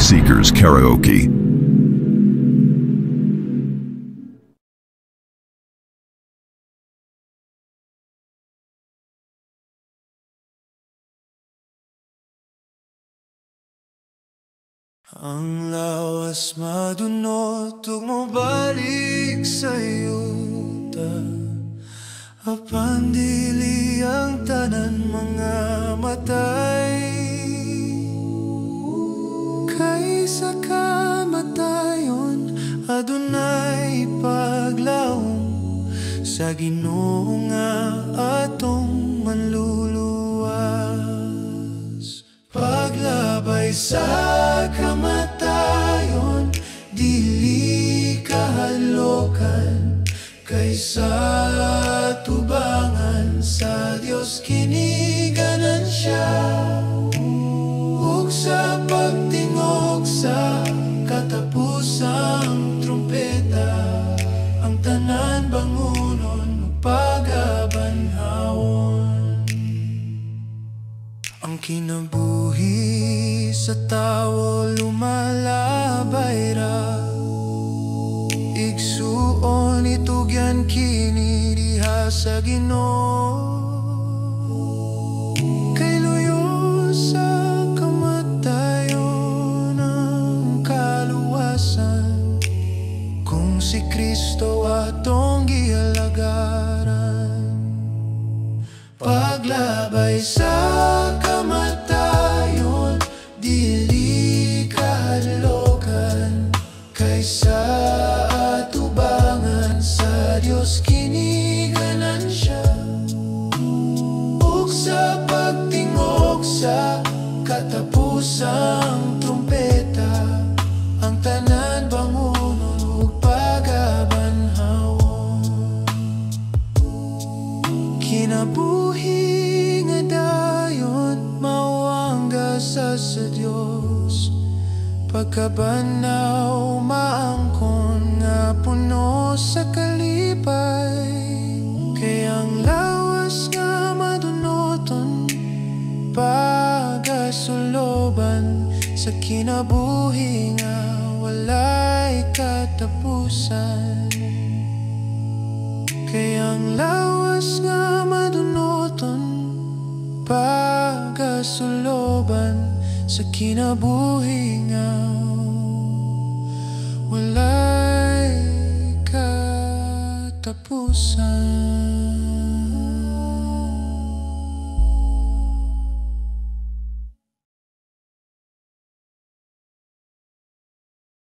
Seekers Karaoke. Ang lawas madunot ug mobalik sa yuta, apan dili ang tanan mga matay. Kaysa kamatayon adunay paglaom sa Ginoo nga atong manluluwas. Paglabay sa kamatayon, dili kahalokan, kaysa tubangan sa Dios kini ganansya. Ug sa pagtingog sa katapusang trumpeta, ang tanan bangunon ug pagabanhawon. Ang kinabuhi sa tawo lumalabay ra, igsuon itugyan kini diha sa Ginoo. Kay luyo sa kamatayon ang kaluwasan, kung si Kristo atong gialagaran. Paglabay sa kamatayon, dili kahalokan, kaysa atubangan sa Dios kini ganansya. Ug sa pagtingog sa katapusang trumpeta, ang tanan bangunon ug pagabanhawon. Kinabuhi nga dayon mawangga sa Dios, pagkabanaw maangkon nga puno sa kalipay. Kay ang lawas nga madunoton, pagasuloban sa kinabuhi nga walay katapusan. Kay ang lawas nga madunoton, pagasuloban sa kinabuhi